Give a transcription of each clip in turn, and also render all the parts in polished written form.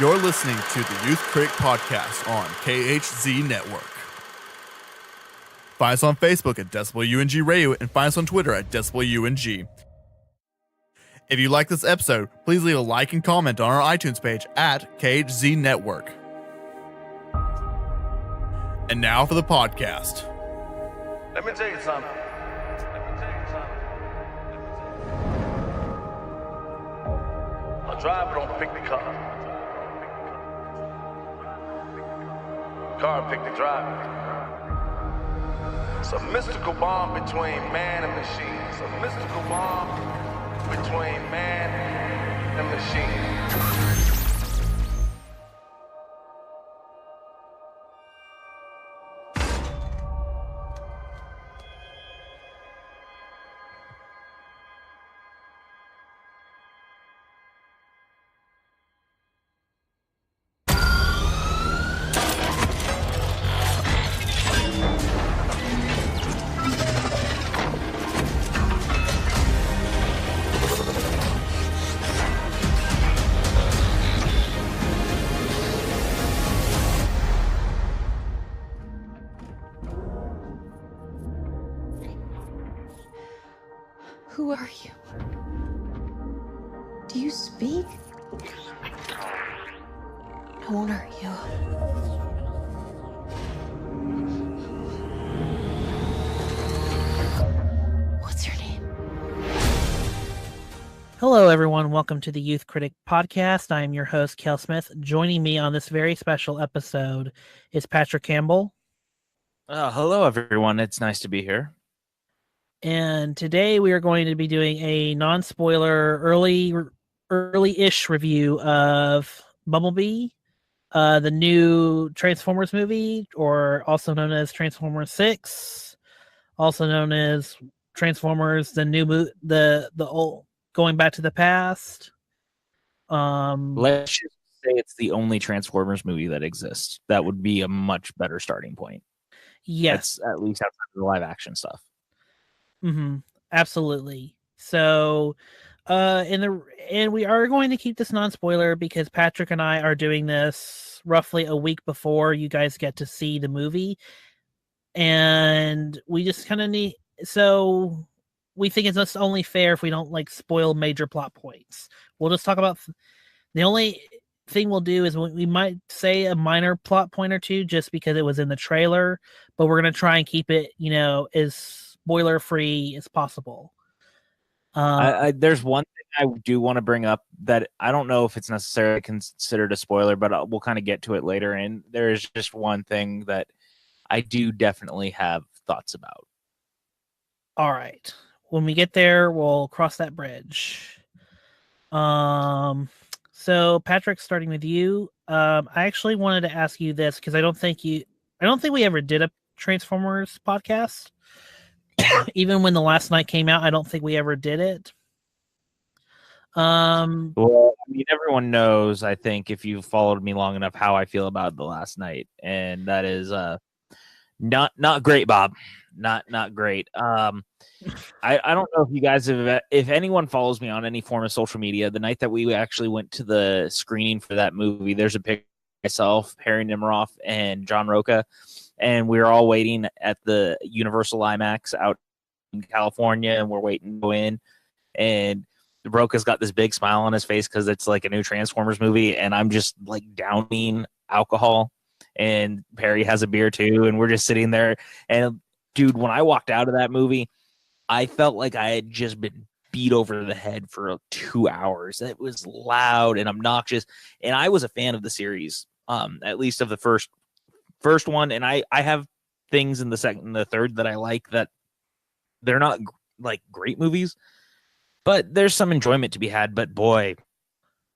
You're listening to the Youth Critic Podcast on KHZ Network. Find us on Facebook at DecibelUNG Radio and find us on Twitter at DecibelUNG. If you like this episode, please leave a like and comment on our iTunes page at KHZ Network. And now for the podcast. Let me tell you something. A driver don't pick the car. Car pick the driver. It's a mystical bond between man and machine. It's a mystical bond between man and machine. Who are you? Do you speak? I won't hurt you. What's your name? Hello, everyone. Welcome to the Youth Critic Podcast. I am your host, Kel Smith. Joining me on this very special episode is Patrick Campbell. Hello, everyone. It's nice to be here. And today we are going to be doing a non-spoiler, early-ish review of Bumblebee, the new Transformers movie, or also known as Transformers 6, also known as Transformers, the old Going Back to the Past. Let's just say it's the only Transformers movie that exists. That would be a much better starting point. Yes, that's at least outside of the live action stuff. Mm-hmm. Absolutely. So, and we are going to keep this non-spoiler because Patrick and I are doing this roughly a week before you guys get to see the movie, and we just kind of need. So, we think it's just only fair if we don't spoil major plot points. We'll just talk about the only thing we'll do is we might say a minor plot point or two just because it was in the trailer, but we're gonna try and keep it, as spoiler free as possible. There's one thing I do want to bring up that I don't know if it's necessarily considered a spoiler, but we'll kind of get to it later. And there's just one thing that I do definitely have thoughts about. All right. When we get there, we'll cross that bridge. So Patrick, starting with you, I actually wanted to ask you this because I don't think we ever did a Transformers podcast. Even when the last night came out, I don't think we ever did it. Well, I mean, everyone knows, I think, if you've followed me long enough, how I feel about the last night, and that is not great, Bob. Not great. I don't know if you guys have, if anyone follows me on any form of social media, the night that we actually went to the screening for that movie, there's a picture of myself, Harry Nemiroff, and John Roca. And we were all waiting at the Universal IMAX out in California, and we're waiting to go in. And Roca's got this big smile on his face because it's like a new Transformers movie, and I'm just downing alcohol. And Perry has a beer too, and we're just sitting there. And dude, when I walked out of that movie, I felt like I had just been beat over the head for 2 hours. It was loud and obnoxious, and I was a fan of the series, at least of the first one, and I have things in the second and the third that I like, that they're not great movies, but there's some enjoyment to be had. But boy,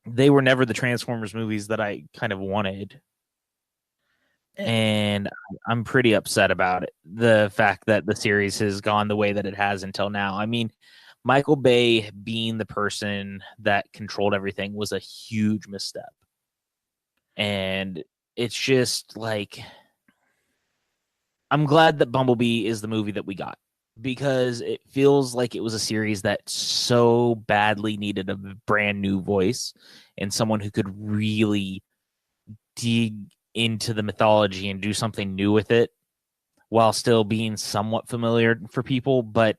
they were never the Transformers movies that I kind of wanted, and I'm pretty upset about it, the fact that the series has gone the way that it has until now. I mean, Michael Bay being the person that controlled everything was a huge misstep, and it's just I'm glad that Bumblebee is the movie that we got, because it feels like it was a series that so badly needed a brand new voice and someone who could really dig into the mythology and do something new with it while still being somewhat familiar for people. But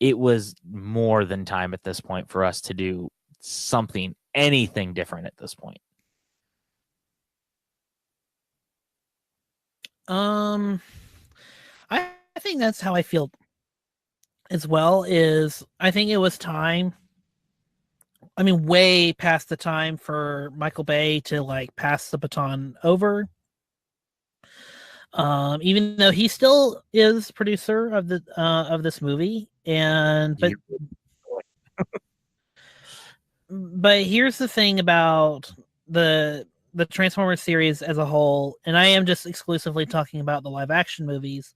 it was more than time at this point for us to do anything different at this point. I think that's how I feel as well. Is I think it was time. I mean, way past the time for Michael Bay to like pass the baton over. Even though he still is producer of the of this movie, but here's the thing about the Transformers series as a whole, and I am just exclusively talking about the live action movies,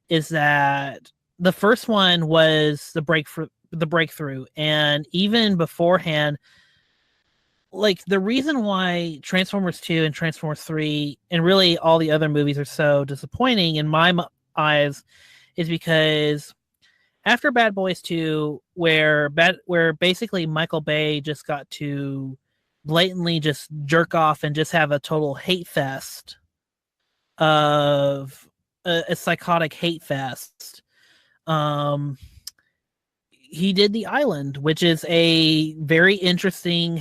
is that the first one was the breakthrough, and even beforehand, like the reason why Transformers 2 and Transformers 3 and really all the other movies are so disappointing in my eyes is because after Bad Boys 2, where basically Michael Bay just got to blatantly just jerk off and just have a total hate fest of a psychotic hate fest. He did The Island, which is a very interesting,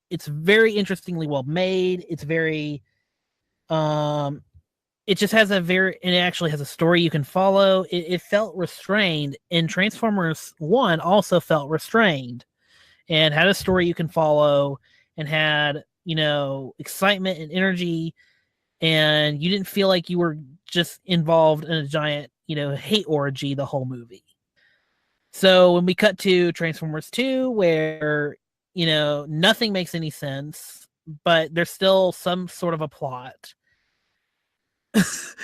it's very interestingly well made. It's very it just has and it actually has a story you can follow. It felt restrained, and Transformers 1 also felt restrained and had a story you can follow and had, excitement and energy, and you didn't feel like you were just involved in a giant, hate orgy the whole movie. So when we cut to Transformers 2, where, nothing makes any sense, but there's still some sort of a plot. It's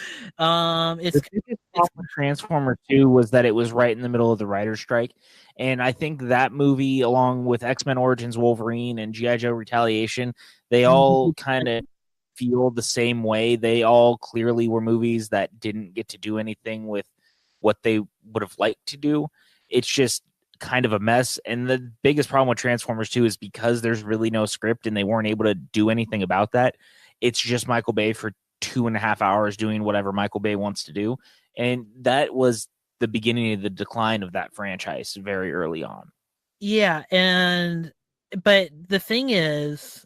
Transformer 2 was that it was right in the middle of the writer's strike, and I think that movie, along with X-Men Origins Wolverine and G.I. Joe Retaliation, they all kind of feel the same way. They all clearly were movies that didn't get to do anything with what they would have liked to do. It's just kind of a mess, and the biggest problem with Transformers 2 is because there's really no script and they weren't able to do anything about that. It's just Michael Bay for 2.5 hours doing whatever Michael Bay wants to do. And that was the beginning of the decline of that franchise very early on. Yeah. But the thing is,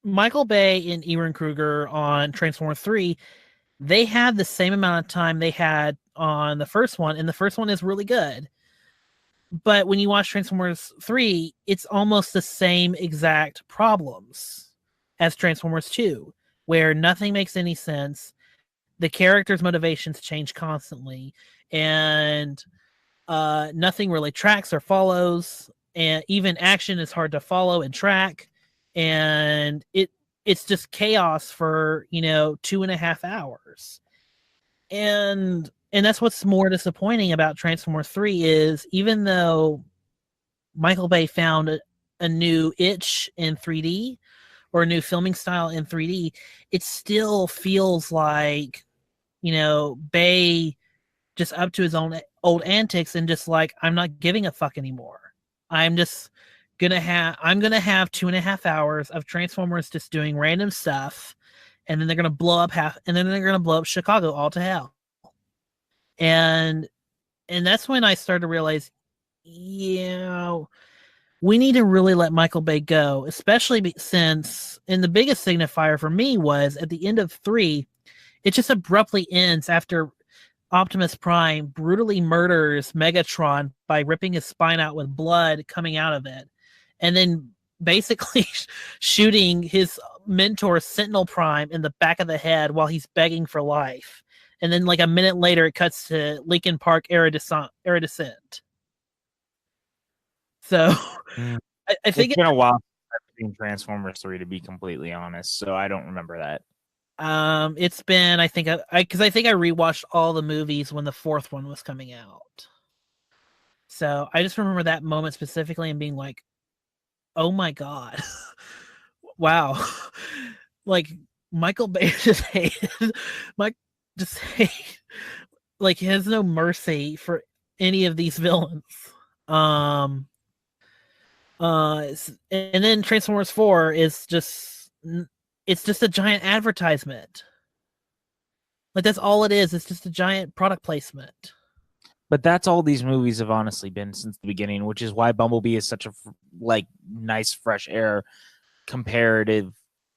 Michael Bay and Ewan Kruger on Transformers 3, they had the same amount of time they had on the first one, and the first one is really good. But when you watch Transformers 3, it's almost the same exact problems as Transformers 2, where nothing makes any sense. The characters' motivations change constantly, and nothing really tracks or follows, and even action is hard to follow and track, and it's just chaos for 2.5 hours. And that's what's more disappointing about Transformers 3 is, even though Michael Bay found a new itch in 3D or a new filming style in 3D, it still feels like, Bay just up to his own old antics and just like, I'm not giving a fuck anymore. I'm gonna have 2.5 hours of Transformers just doing random stuff, and then they're gonna blow up Chicago all to hell. And that's when I started to realize, we need to really let Michael Bay go, especially since, and the biggest signifier for me was at the end of 3, it just abruptly ends after Optimus Prime brutally murders Megatron by ripping his spine out with blood coming out of it, and then basically shooting his mentor Sentinel Prime in the back of the head while he's begging for life. And then like a minute later, it cuts to Lincoln Park Air Descent. So I think it's been a while since I've seen Transformers 3, to be completely honest, so I don't remember that. It's been, I think I rewatched all the movies when the 4th one was coming out. So I just remember that moment specifically and being like, oh my God. Wow. Like Michael Bay just hated like he has no mercy for any of these villains. And then Transformers 4 is just it's just a giant advertisement. Like that's all it is. It's just a giant product placement. But that's all these movies have honestly been since the beginning, which is why Bumblebee is such a like nice fresh air comparative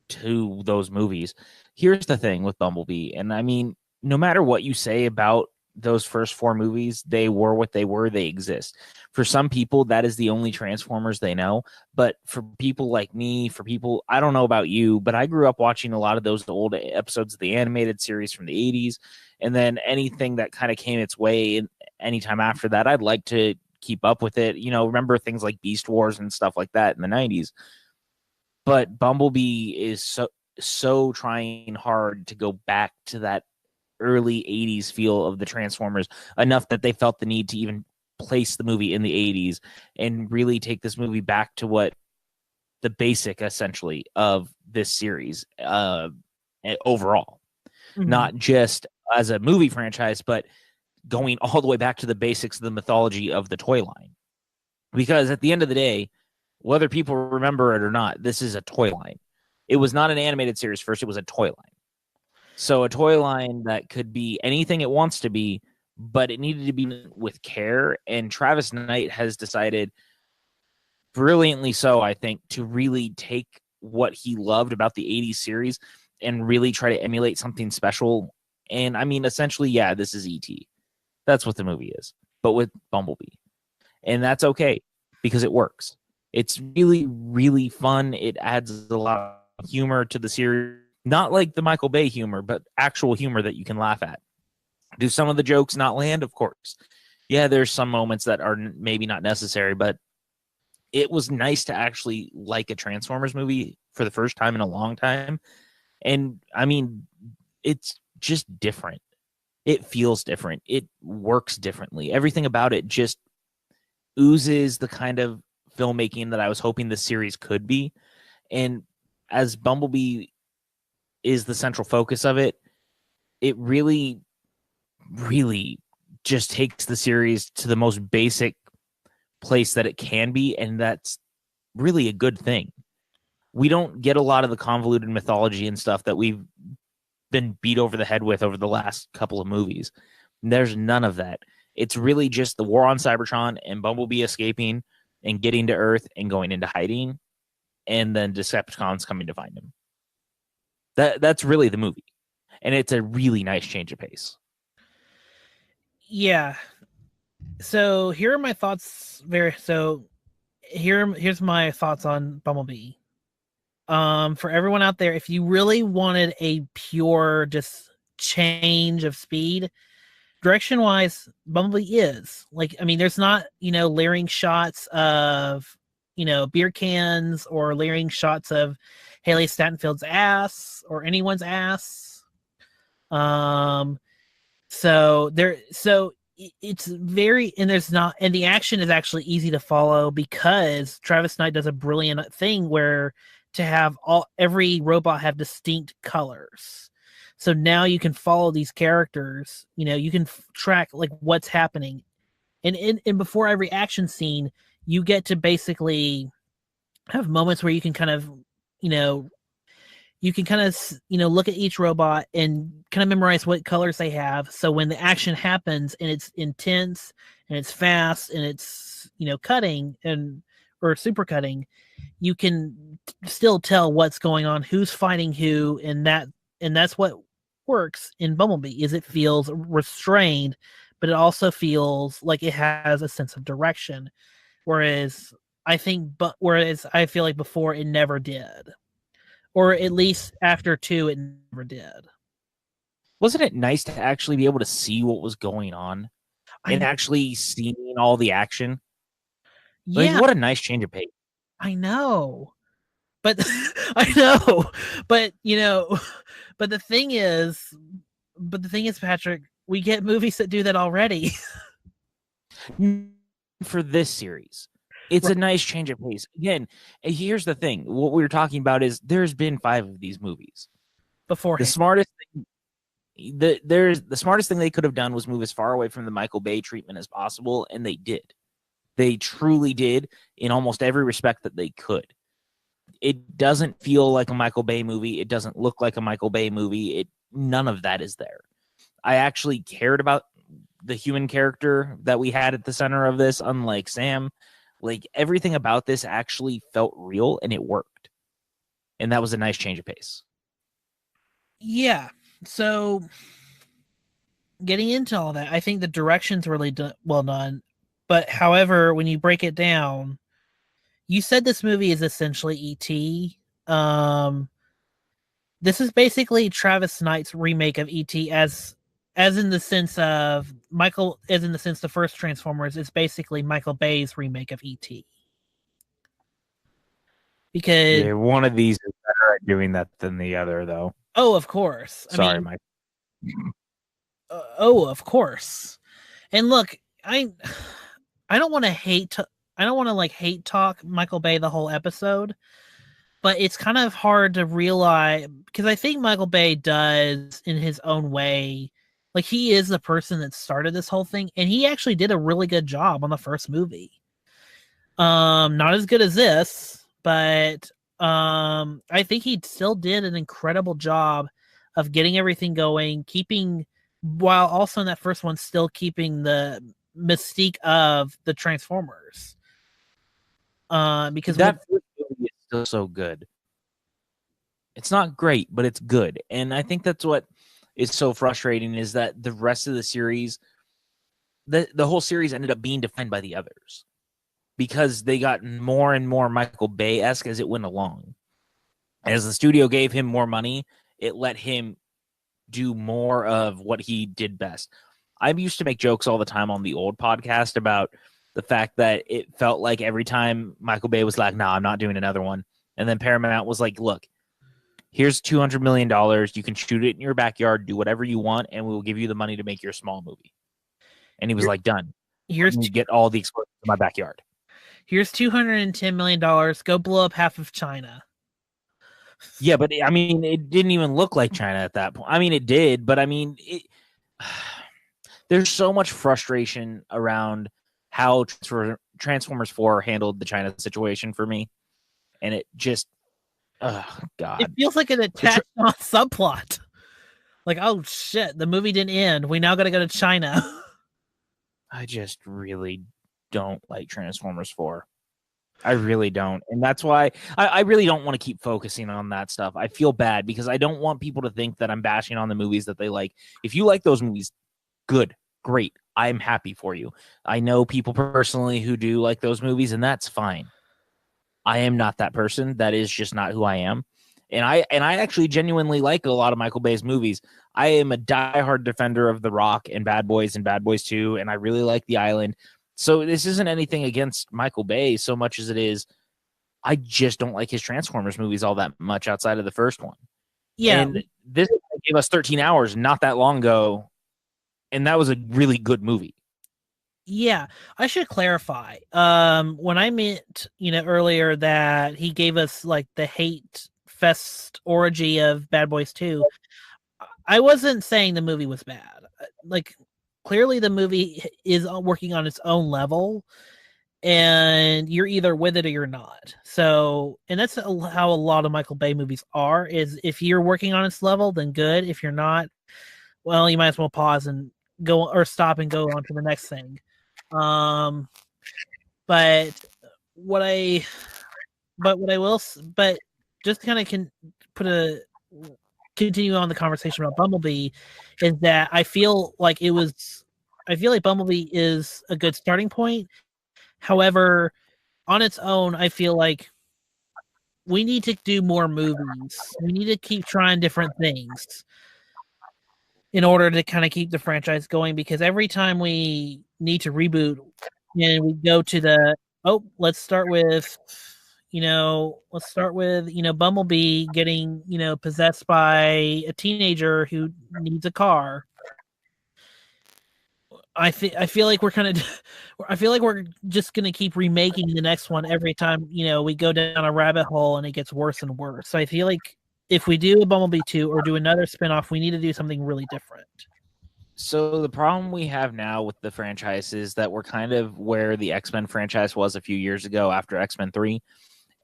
to those movies. Here's the thing with Bumblebee, and I mean, no matter what you say about those first 4 movies, they were what they were. They exist. For some people, that is the only Transformers they know. But for people like me, for people, I don't know about you, but I grew up watching a lot of those old episodes of the animated series from the 80s. And then anything that kind of came its way anytime after that, I'd like to keep up with it. You know, remember things like Beast Wars and stuff like that in the 90s. But Bumblebee is so trying hard to go back to that early 80s feel of the Transformers enough that they felt the need to even place the movie in the 80s and really take this movie back to what the basic essentially of this series overall. Not just as a movie franchise, but going all the way back to the basics of the mythology of the toy line. Because at the end of the day, whether people remember it or not, this is a toy line. It was not an animated series first, it was a toy line. So a toy line that could be anything it wants to be, but it needed to be with care. And Travis Knight has decided, brilliantly so, I think, to really take what he loved about the 80s series and really try to emulate something special. And I mean, essentially, yeah, this is E.T. That's what the movie is, but with Bumblebee. And that's okay because it works. It's really, really fun. It adds a lot of humor to the series. Not like the Michael Bay humor, but actual humor that you can laugh at. Do some of the jokes not land? Of course. Yeah, there's some moments that are maybe not necessary, but it was nice to actually like a Transformers movie for the first time in a long time. And I mean, it's just different. It feels different. It works differently. Everything about it just oozes the kind of filmmaking that I was hoping this series could be. And as Bumblebee is the central focus of it, it really, really just takes the series to the most basic place that it can be, and that's really a good thing. We don't get a lot of the convoluted mythology and stuff that we've been beat over the head with over the last couple of movies. There's none of that. It's really just the war on Cybertron and Bumblebee escaping and getting to Earth and going into hiding, and then Decepticons coming to find him. That's really the movie. And it's a really nice change of pace. Yeah. So here are my thoughts. Here's my thoughts on Bumblebee. For everyone out there, if you really wanted a pure just change of speed, direction wise, Bumblebee is like, I mean, there's not, layering shots of, beer cans or layering shots of Haley Stanfield's ass or anyone's ass. So it's very, and there's not, and the action is actually easy to follow because Travis Knight does a brilliant thing where to have every robot have distinct colors. So now you can follow these characters, you can track like what's happening. And before every action scene, you get to basically have moments where you can kind of, look at each robot and kind of memorize what colors they have. So when the action happens and it's intense and it's fast and it's, cutting or super cutting, you can still tell what's going on, who's fighting who. And that's what works in Bumblebee is it feels restrained, but it also feels like it has a sense of direction. Whereas I feel like before it never did. Or at least after 2, it never did. Wasn't it nice to actually be able to see what was going on and actually seeing all the action? Yeah. Like, what a nice change of pace. I know. But I know. But, but the thing is, Patrick, we get movies that do that already. For this series. It's a nice change of pace. Again, here's the thing. What we were talking about is there's been 5 of these movies. Beforehand. The smartest thing they could have done was move as far away from the Michael Bay treatment as possible, and they did. They truly did in almost every respect that they could. It doesn't feel like a Michael Bay movie. It doesn't look like a Michael Bay movie. None of that is there. I actually cared about the human character that we had at the center of this, unlike Sam. Like, everything about this actually felt real, and it worked. And that was a nice change of pace. Yeah. So, getting into all that, I think the direction's really well done. But however, when you break it down, you said this movie is essentially E.T. This is basically Travis Knight's remake of E.T. as in the sense of the first Transformers is basically Michael Bay's remake of E.T. Because one of these is better at doing that than the other, though. Oh, of course. Sorry, Mike. Of course. And look, I don't want to hate talk Michael Bay the whole episode, but it's kind of hard to realize because I think Michael Bay does in his own way. Like, he is the person that started this whole thing, and he actually did a really good job on the first movie. Not as good as this, but I think he still did an incredible job of getting everything going, while also in that first one still keeping the mystique of the Transformers. Because that movie is still so good. It's not great, but it's good. And I think that's what is so frustrating is that the rest of the series, the whole series ended up being defined by the others because they got more and more Michael Bay-esque as it went along. As the studio gave him more money, it let him do more of what he did best. I used to make jokes all the time on the old podcast about the fact that it felt like every time Michael Bay was like, "No, I'm not doing another one." And then Paramount was like, "Look, here's $200 million. You can shoot it in your backyard, do whatever you want, and we will give you the money to make your small movie." And he was like, "Done. Get all the explosions in my backyard. Here's $210 million. Go blow up half of China." Yeah, but I mean, it didn't even look like China at that point. I mean, it did, but I mean, there's so much frustration around how Transformers 4 handled the China situation for me. And it just, oh, God. It feels like an attached on subplot. Like, oh, shit, the movie didn't end. We now got to go to China. I just really don't like Transformers 4. I really don't. And that's why I really don't want to keep focusing on that stuff. I feel bad because I don't want people to think that I'm bashing on the movies that they like. If you like those movies, good, great. I'm happy for you. I know people personally who do like those movies, and that's fine. I am not that person. That is just not who I am. And I actually genuinely like a lot of Michael Bay's movies. I am a diehard defender of The Rock and Bad Boys 2, and I really like The Island. So this isn't anything against Michael Bay so much as it is I just don't like his Transformers movies all that much outside of the first one. Yeah. And this gave us 13 hours not that long ago, and that was a really good movie. Yeah, I should clarify. When I meant, earlier that he gave us like the hate fest orgy of Bad Boys 2, I wasn't saying the movie was bad. Like, clearly the movie is working on its own level, and you're either with it or you're not. So, and that's how a lot of Michael Bay movies are, is if you're working on its level, then good. If you're not, well, you might as well pause and go, or stop and go on to the next thing. But just kind of continue on the conversation about Bumblebee is that I feel like Bumblebee is a good starting point. However, on its own, I feel like we need to do more movies. We need to keep trying different things in order to kind of keep the franchise going, because every time we need to reboot and we go to let's start with Bumblebee getting, possessed by a teenager who needs a car. I feel like we're just going to keep remaking the next one every time, we go down a rabbit hole and it gets worse and worse. So I feel like if we do a Bumblebee 2 or do another spinoff, we need to do something really different. So the problem we have now with the franchise is that we're kind of where the X-Men franchise was a few years ago after X-Men 3.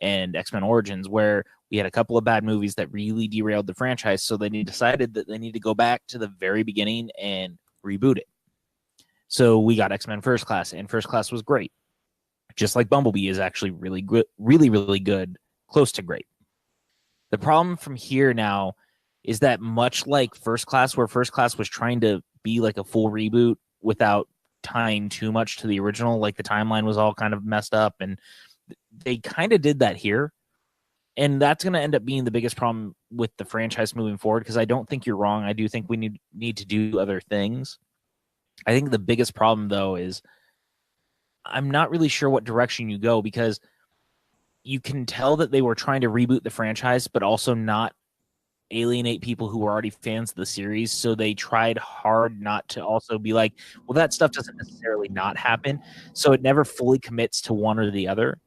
and X-Men Origins, where we had a couple of bad movies that really derailed the franchise. So they decided that they need to go back to the very beginning and reboot it. So we got X-Men First Class, and First Class was great. Just like Bumblebee is actually really good, really good, close to great. The problem from here now is that much like First Class, where First Class was trying to be like a full reboot without tying too much to the original, like the timeline was all kind of messed up, and they kind of did that here. And that's going to end up being the biggest problem with the franchise moving forward, because I don't think you're wrong. I do think we need to do other things. I think the biggest problem, though, is I'm not really sure what direction you go, because you can tell that they were trying to reboot the franchise, but also not alienate people who were already fans of the series. So they tried hard not to also be like, well, that stuff doesn't necessarily not happen. So it never fully commits to one or the other.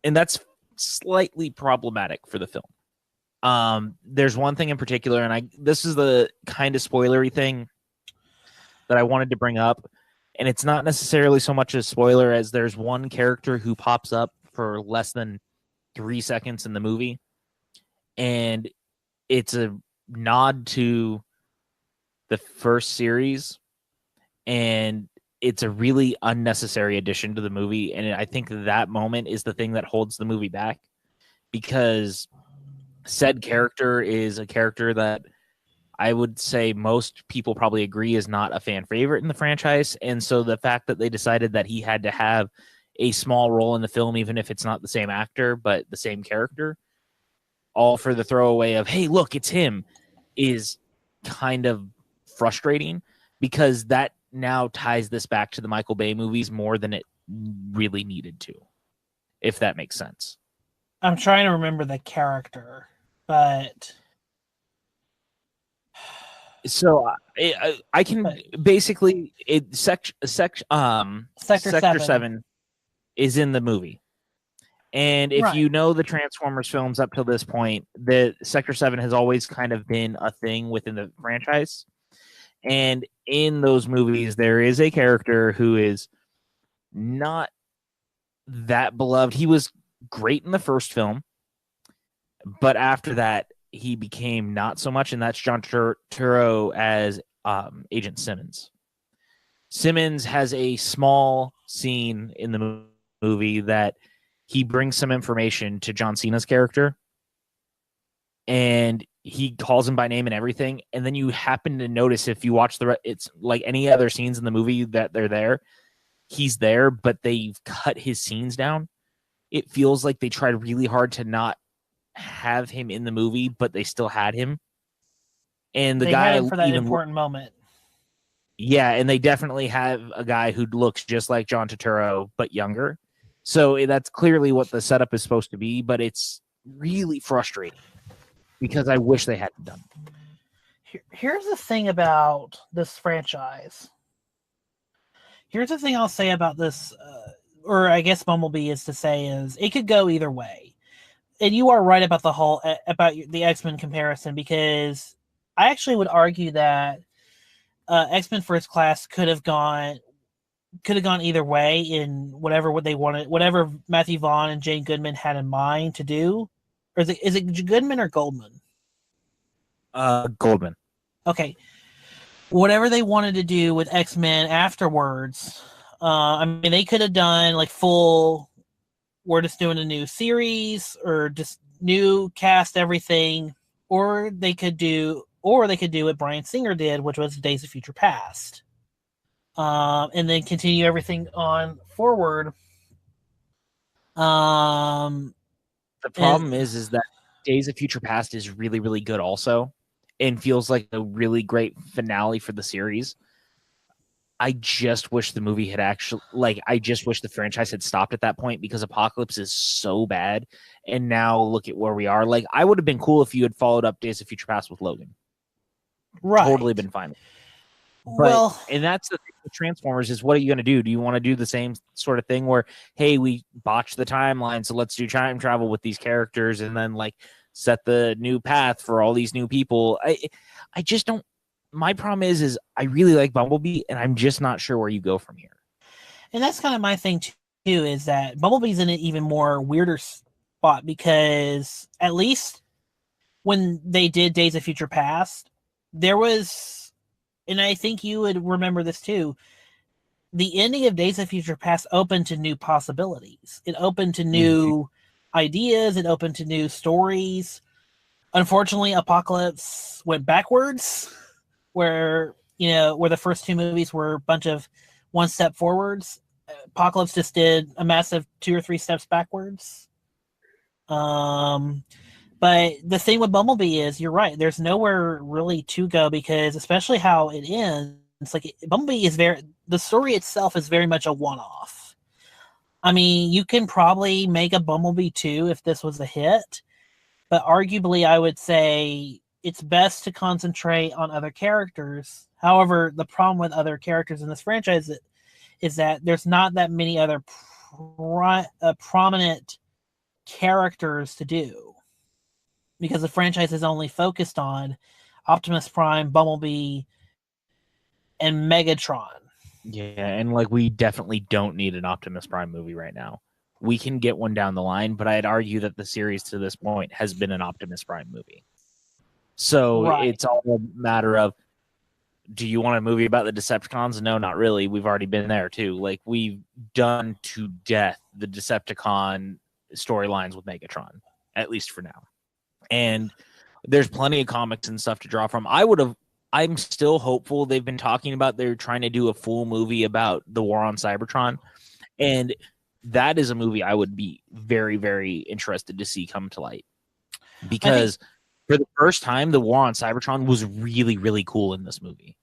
And that's slightly problematic for the film. There's one thing in particular, and this is the kind of spoilery thing that I wanted to bring up. And it's not necessarily so much a spoiler as there's one character who pops up for less than 3 seconds in the movie. And it's a nod to the first series. And it's a really unnecessary addition to the movie. And I think that moment is the thing that holds the movie back, because said character is a character that I would say most people probably agree is not a fan favorite in the franchise. And so the fact that they decided that he had to have a small role in the film, even if it's not the same actor, but the same character, all for the throwaway of, hey, look, it's him, is kind of frustrating, because that now ties this back to the Michael Bay movies more than it really needed to, if that makes sense. I'm trying to remember the character, but... So I can basically Sector 7 is in the movie, and if you know the Transformers films up till this point, the Sector 7 has always kind of been a thing within the franchise. And in those movies, there is a character who is not that beloved. He was great in the first film, but after that, he became not so much, and that's John Turturro as Agent Simmons. Simmons has a small scene in the movie that he brings some information to John Cena's character, and he calls him by name and everything. And then you happen to notice, if you watch it's like any other scenes in the movie that they're there, he's there, but they've cut his scenes down. It feels like they tried really hard to not have him in the movie, but they still had him. And they guy had him for that important moment. Yeah, and they definitely have a guy who looks just like John Turturro, but younger. So that's clearly what the setup is supposed to be, but it's really frustrating, because I wish they hadn't done it. Here's the thing about this franchise. Here's the thing I'll say about this, or I guess Bumblebee is it could go either way. And you are right about about the X-Men comparison, because I actually would argue that X-Men First Class could have gone either way in whatever they wanted, whatever Matthew Vaughn and Jane Goodman had in mind to do. Or is it Goodman or Goldman? Goldman. Okay. Whatever they wanted to do with X-Men afterwards, I mean, they could have done like full, we're just doing a new series, or just new cast everything, or they could do what Bryan Singer did, which was Days of Future Past, and then continue everything on forward. The problem is that Days of Future Past is really, really good also, and feels like a really great finale for the series. I just wish the movie had I just wish the franchise had stopped at that point, because Apocalypse is so bad. And now look at where we are. Like, I would have been cool if you had followed up Days of Future Past with Logan. Right. Totally been fine. But, and that's the thing with Transformers is, what are you going to do? Do you want to do the same sort of thing where, hey, we botched the timeline, so let's do time travel with these characters and then like set the new path for all these new people? I just don't. My problem is I really like Bumblebee, and I'm just not sure where you go from here. And that's kind of my thing too is that Bumblebee's in an even more weirder spot because at least when they did Days of Future Past, there was, and I think you would remember this too, the ending of Days of Future Past opened to new possibilities. It opened to new ideas. It opened to new stories. Unfortunately, Apocalypse went backwards, where where the first two movies were a bunch of one step forwards. Apocalypse just did a massive 2 or 3 steps backwards. But the thing with Bumblebee is, you're right. There's nowhere really to go because, especially how it ends, like Bumblebee is the story itself is very much a one-off. I mean, you can probably make a Bumblebee 2 if this was a hit, but arguably I would say it's best to concentrate on other characters. However, the problem with other characters in this franchise is that there's not that many other prominent characters to do because the franchise is only focused on Optimus Prime, Bumblebee, and Megatron. Yeah, and like we definitely don't need an Optimus Prime movie right now. We can get one down the line, but I'd argue that the series to this point has been an Optimus Prime movie. So It's all a matter of, do you want a movie about the Decepticons? No, not really. We've already been there too. Like we've done to death the Decepticon storylines with Megatron, at least for now. And there's plenty of comics and stuff to draw from. I'm still hopeful. They've been talking about they're trying to do a full movie about the war on Cybertron. And that is a movie I would be very, very interested to see come to light. Because for the first time, the war on Cybertron was really, really cool in this movie.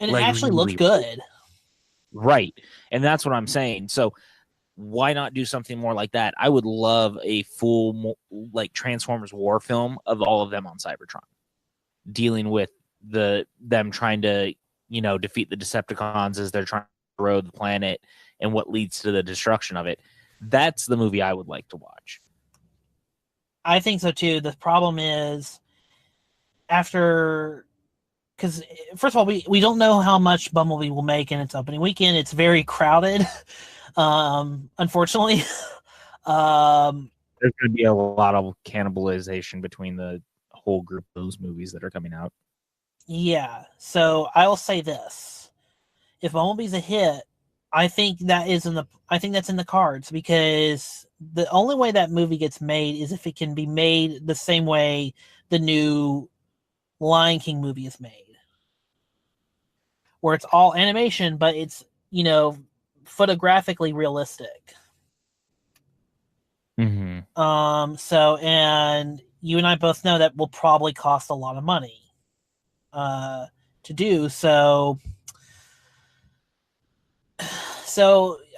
And it actually looked good. Right. And that's what I'm saying. So why not do something more like that? I would love a full like Transformers war film of all of them on Cybertron, dealing with them trying to defeat the Decepticons as they're trying to erode the planet and what leads to the destruction of it. That's the movie I would like to watch. I think so too. The problem is because first of all, we don't know how much Bumblebee will make in its opening weekend. It's very crowded. Unfortunately, there's going to be a lot of cannibalization between the whole group of those movies that are coming out. Yeah, so I will say this: if Bumblebee's a hit, I think that's in the cards because the only way that movie gets made is if it can be made the same way the new Lion King movie is made, where it's all animation, but it's photographically realistic. Mm-hmm. So, and you and I both know that will probably cost a lot of money to do. So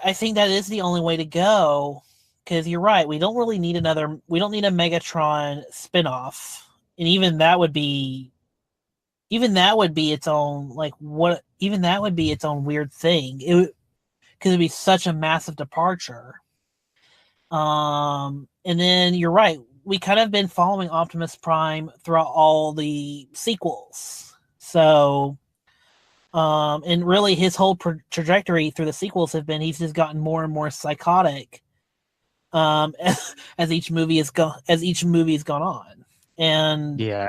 I think that is the only way to go because you're right. We don't need a Megatron spinoff. And even that would be its own its own weird thing. Because it'd be such a massive departure. And then you're right. We kind of been following Optimus Prime throughout all the sequels. So, and really his whole trajectory through the sequels have been he's just gotten more and more psychotic as each movie has gone on. And yeah,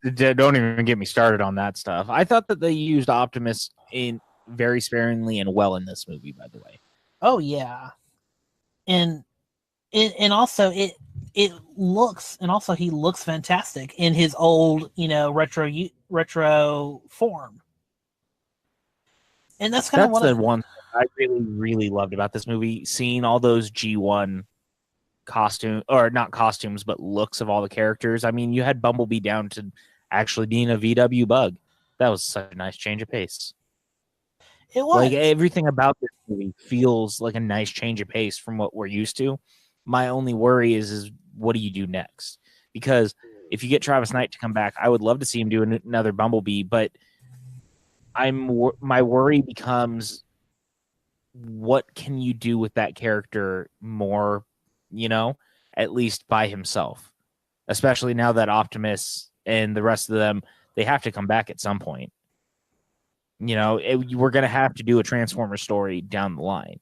don't even get me started on that stuff. I thought that they used Optimus in very sparingly and well in this movie, by the way. Oh yeah. And also he looks fantastic in his old, retro form. And that's the one I really, really loved about this movie, seeing all those G1 not costumes, but looks of all the characters. I mean, you had Bumblebee down to actually being a VW bug. That was such a nice change of pace. It was. Like everything about this movie feels like a nice change of pace from what we're used to. My only worry is what do you do next? Because if you get Travis Knight to come back, I would love to see him do another Bumblebee, but my worry becomes what can you do with that character more, at least by himself, especially now that Optimus and the rest of them, they have to come back at some point. We're going to have to do a Transformer story down the line.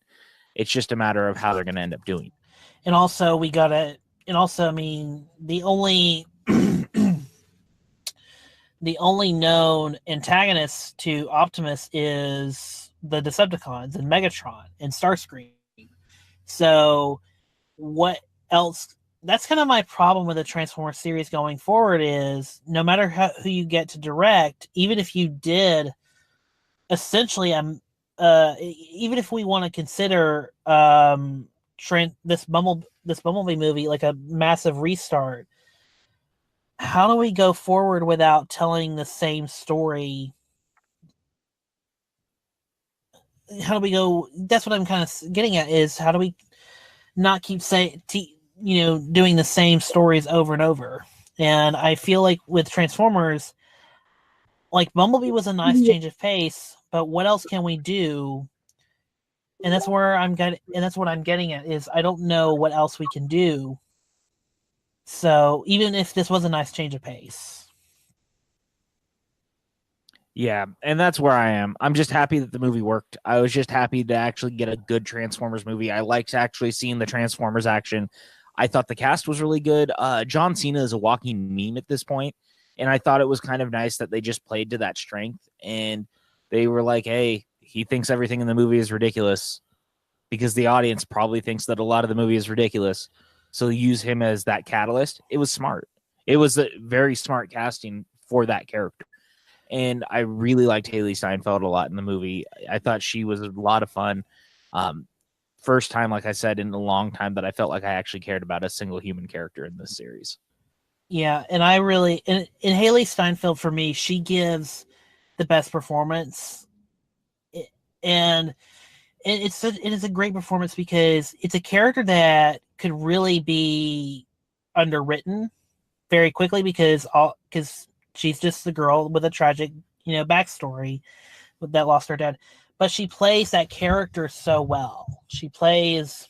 It's just a matter of how they're going to end up doing it. And also I mean, the only the only known antagonist to Optimus is the Decepticons and Megatron and Starscream. So what else? That's kind of my problem with the Transformers series going forward is no matter who you get to direct, even if you did essentially, even if we want to consider this Bumblebee movie like a massive restart, how do we go forward without telling the same story? How do we go? That's what I'm kind of getting at is how do we not keep doing the same stories over and over? And I feel like with Transformers, like Bumblebee was a nice change of pace, but what else can we do? And that's where that's what I'm getting at is I don't know what else we can do. So even if this was a nice change of pace. Yeah, and that's where I am. I'm just happy that the movie worked. I was just happy to actually get a good Transformers movie. I liked actually seeing the Transformers action. I thought the cast was really good. John Cena is a walking meme at this point, and I thought it was kind of nice that they just played to that strength, and they were like, hey, he thinks everything in the movie is ridiculous because the audience probably thinks that a lot of the movie is ridiculous. So use him as that catalyst. It was smart. It was a very smart casting for that character. And I really liked Haley Steinfeld a lot in the movie. I thought she was a lot of fun. First time, like I said, in a long time that I felt like I actually cared about a single human character in this series. Yeah, and I really in Haley Steinfeld for me, she gives the best performance, and it is a great performance because it's a character that could really be underwritten very quickly because she's just the girl with a tragic, backstory that lost her dad. But she plays that character so well. She plays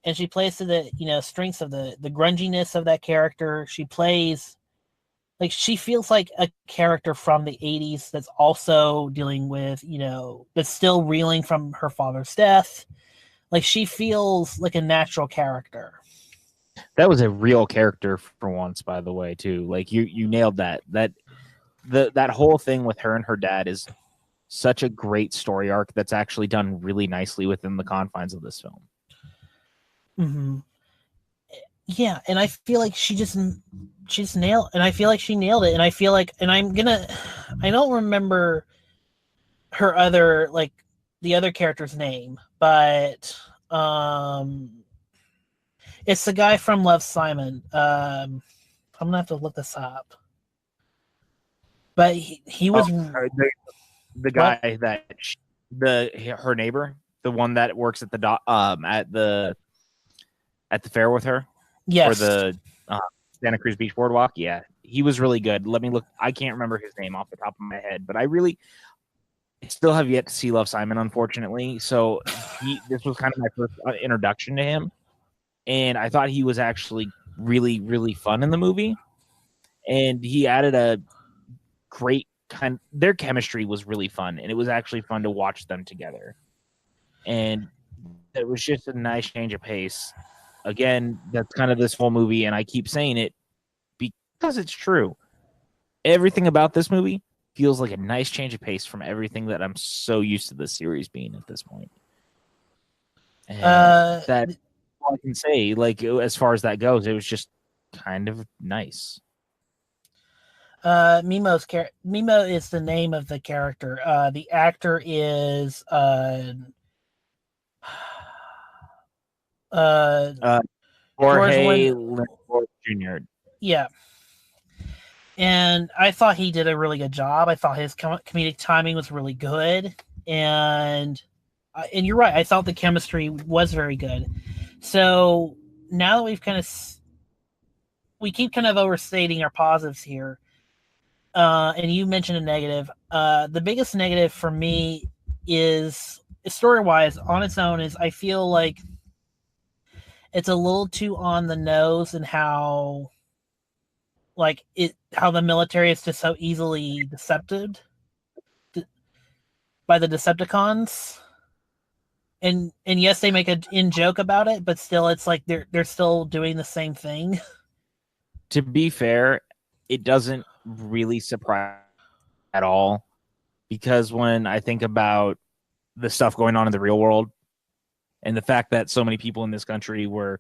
to the, strengths of the grunginess of that character. She plays like she feels like a character from the 80s that's also dealing with, that's still reeling from her father's death. Like she feels like a natural character. That was a real character for once, by the way, too. Like you nailed that. That whole thing with her and her dad is such a great story arc that's actually done really nicely within the confines of this film. Mm-hmm. Yeah, and I feel like she just nailed, and I feel like she nailed it, and I feel like, and I don't remember her other, like, the other character's name, but it's the guy from Love, Simon. I'm gonna have to look this up, but he was the guy her neighbor, the one that works at the fair with her. Yes. For the Santa Cruz Beach Boardwalk. Yeah, he was really good. Let me look. I can't remember his name off the top of my head, but I still have yet to see Love, Simon, unfortunately. So this was kind of my first introduction to him. And I thought he was actually really, really fun in the movie. And he added a great their chemistry was really fun. And it was actually fun to watch them together. And it was just a nice change of pace. Again, that's kind of this whole movie, and I keep saying it because it's true. Everything about this movie feels like a nice change of pace from everything that I'm so used to this series being at this point. And that's all I can say. Like, as far as that goes, it was just kind of nice. Mimo is the name of the character. The actor is Jorge Lindford Jr. Yeah. And I thought he did a really good job. I thought his comedic timing was really good. And you're right. I thought the chemistry was very good. So now that we've we keep kind of overstating our positives here. And you mentioned a negative. The biggest negative for me is story-wise on its own is I feel like it's a little too on the nose and how the military is just so easily decepted by the Decepticons. and yes, they make a in joke about it, but still, it's like they're still doing the same thing. To be fair, it doesn't really surprise at all, because when I think about the stuff going on in the real world and the fact that so many people in this country were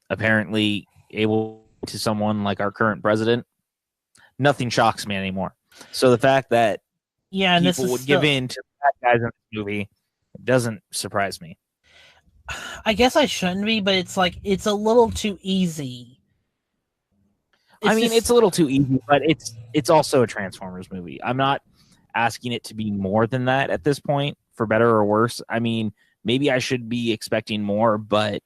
apparently able to someone like our current president, nothing shocks me anymore. So the fact that Yeah, and this people is would still, give in to bad guys in this movie doesn't surprise me. I guess I shouldn't be, but it's like it's a little too easy. It's a little too easy, but it's also a Transformers movie. I'm not asking it to be more than that at this point, for better or worse. I mean, maybe I should be expecting more, but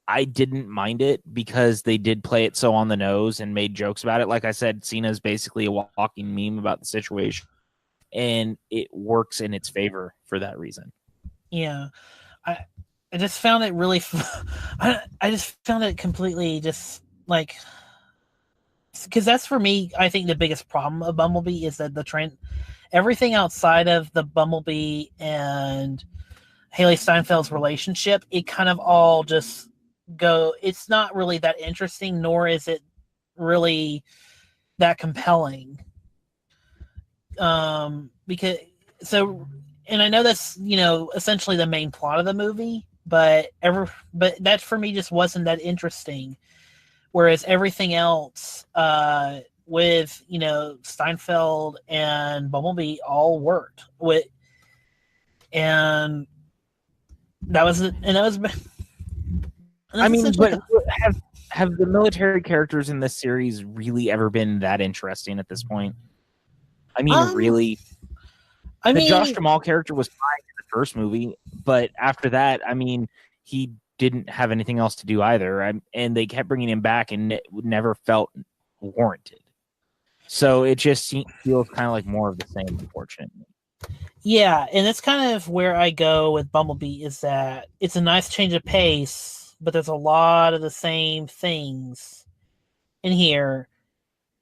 I didn't mind it because they did play it so on the nose and made jokes about it. Like I said, Cena's basically a walking meme about the situation, and it works in its favor for that reason. Yeah, I just found it really. I just found it completely just like, because that's for me. I think the biggest problem of Bumblebee is that everything outside of the Bumblebee and Haley Steinfeld's relationship, it kind of all just it's not really that interesting, nor is it really that compelling. Because and I know that's, essentially the main plot of the movie, but that for me just wasn't that interesting. Whereas everything else, with Steinfeld and Bumblebee all worked and that was it. And that was. I mean, but have the military characters in this series really ever been that interesting at this point? I mean, really? The Josh Jamal character was fine in the first movie, but after that, I mean, he didn't have anything else to do either, and they kept bringing him back, and it never felt warranted. So it just feels kind of like more of the same, unfortunately. Yeah, and that's kind of where I go with Bumblebee, is that it's a nice change of pace, but there's a lot of the same things in here.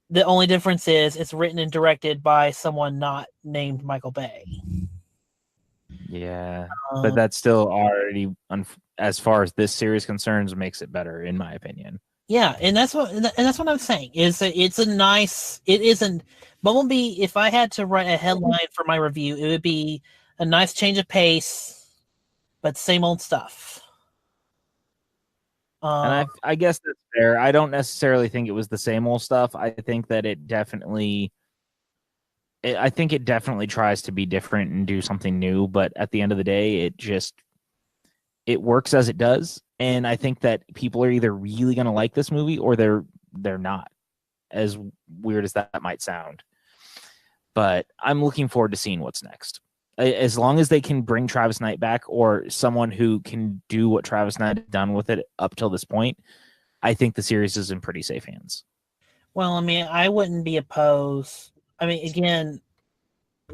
The only difference is it's written and directed by someone not named Michael Bay. Yeah, but that's still already, as far as this series concerns, makes it better, in my opinion. Yeah, and that's what I'm saying. Is that it isn't Bumblebee. If I had to write a headline for my review, it would be a nice change of pace, but same old stuff. And I guess that's fair. I don't necessarily think it was the same old stuff. I think that it definitely tries to be different and do something new. But at the end of the day, it works as it does. And I think that people are either really going to like this movie or they're not, as weird as that might sound. But I'm looking forward to seeing what's next. As long as they can bring Travis Knight back, or someone who can do what Travis Knight has done with it up till this point, I think the series is in pretty safe hands. Well, I mean, I wouldn't be opposed. I mean, again,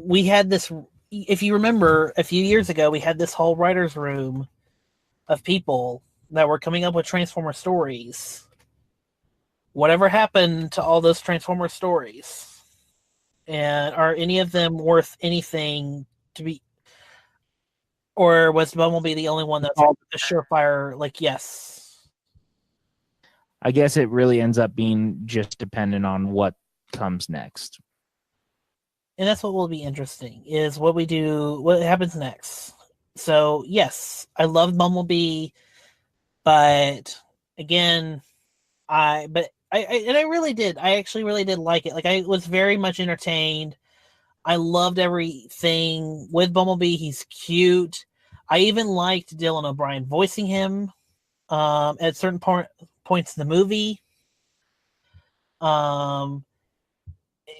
we had this, if you remember, a few years ago, we had this whole writer's room of people that were coming up with Transformer stories. Whatever happened to all those Transformer stories? And are any of them worth anything to be? Or was Bumblebee the only one that's a surefire, like, yes? I guess it really ends up being just dependent on what comes next. And that's what will be interesting, is what happens next. So, yes, I love Bumblebee, but again, I really did. I actually really did like it. Like, I was very much entertained. I loved everything with Bumblebee. He's cute. I even liked Dylan O'Brien voicing him at certain points in the movie.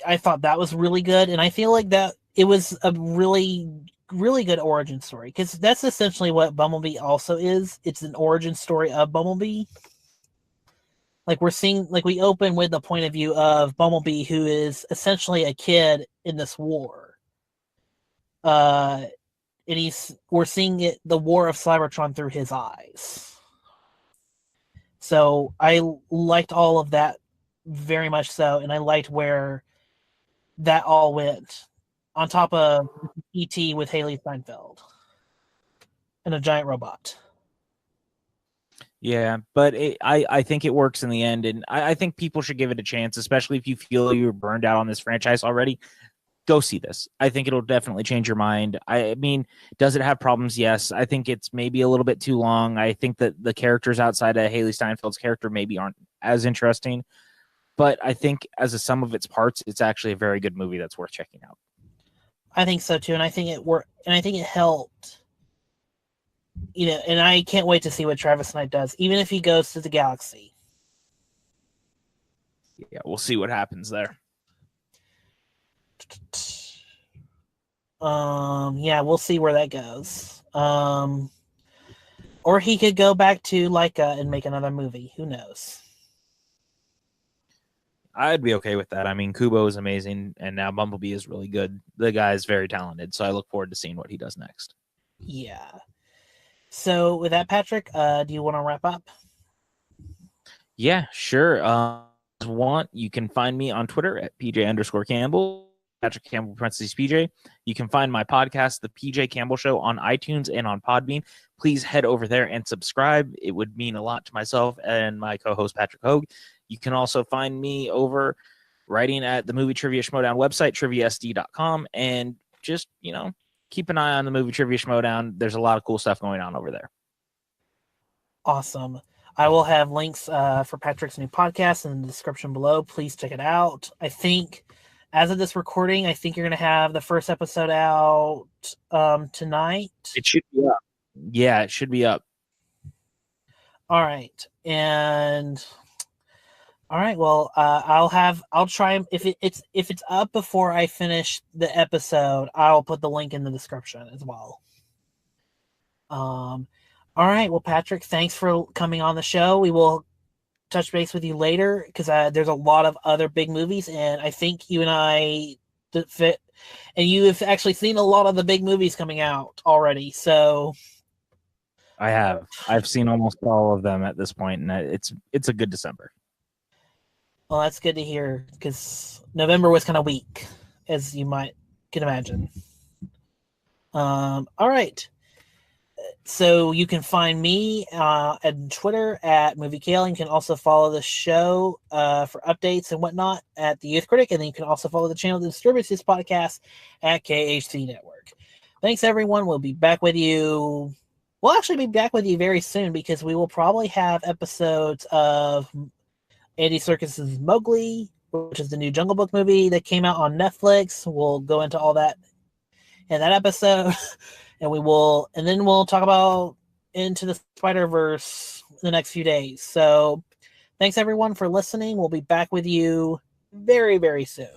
I thought that was really good, and I feel like that it was a really, really good origin story, because that's essentially what Bumblebee also is. It's an origin story of Bumblebee. Like, we open with the point of view of Bumblebee, who is essentially a kid in this war. And we're seeing the war of Cybertron through his eyes. So I liked all of that very much so, and I liked where that all went, on top of E.T. with Haley Steinfeld. and a giant robot. Yeah, but I think it works in the end, and I think people should give it a chance, especially if you feel you're burned out on this franchise already. Go see this. I think it'll definitely change your mind. I mean, does it have problems? Yes. I think it's maybe a little bit too long. I think that the characters outside of Haley Steinfeld's character maybe aren't as interesting, but I think as a sum of its parts, it's actually a very good movie that's worth checking out. I think so too, and I think it worked, and I think it helped. You know, and I can't wait to see what Travis Knight does, even if he goes to the galaxy. Yeah, we'll see what happens there. Yeah, we'll see where that goes. Or he could go back to Leica and make another movie. Who knows? I'd be okay with that. I mean, Kubo is amazing, and now Bumblebee is really good. The guy is very talented, so I look forward to seeing what he does next. Yeah. So with that, Patrick, do you want to wrap up? Yeah, sure. You can find me on Twitter at PJ_Campbell. Patrick Campbell parentheses PJ. You can find my podcast, The PJ Campbell Show, on iTunes and on Podbean. Please head over there and subscribe. It would mean a lot to myself and my co-host, Patrick Hogue. You can also find me over writing at the Movie Trivia Schmodown website, triviasd.com, and just, keep an eye on the Movie Trivia Schmodown. There's a lot of cool stuff going on over there. Awesome. I will have links for Patrick's new podcast in the description below. Please check it out. I think, as of this recording, I think you're going to have the first episode out tonight. It should be up. Yeah, it should be up. All right. And all right, well, I'll try, if it's up before I finish the episode, I'll put the link in the description as well. All right, well, Patrick, thanks for coming on the show. We will touch base with you later because there's a lot of other big movies, and I think you and I fit, and you have actually seen a lot of the big movies coming out already. So I have. I've seen almost all of them at this point, and it's a good December. Well, that's good to hear because November was kind of weak, as you can imagine. All right. So you can find me on Twitter at MovieKale. You can also follow the show for updates and whatnot at the Youth Critic. And then you can also follow the channel that distributes this podcast at KHC Network. Thanks, everyone. We'll be back with you. We'll actually be back with you very soon because we will probably have episodes of Andy Serkis's Mowgli, which is the new Jungle Book movie that came out on Netflix. We'll go into all that in that episode. And then we'll talk about Into the Spider-Verse in the next few days. So thanks everyone for listening. We'll be back with you very, very soon.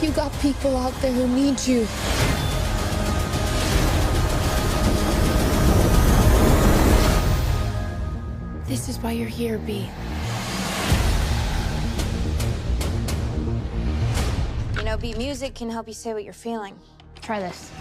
You got people out there who need you. This is why you're here, Bee. Beat music can help you say what you're feeling. Try this.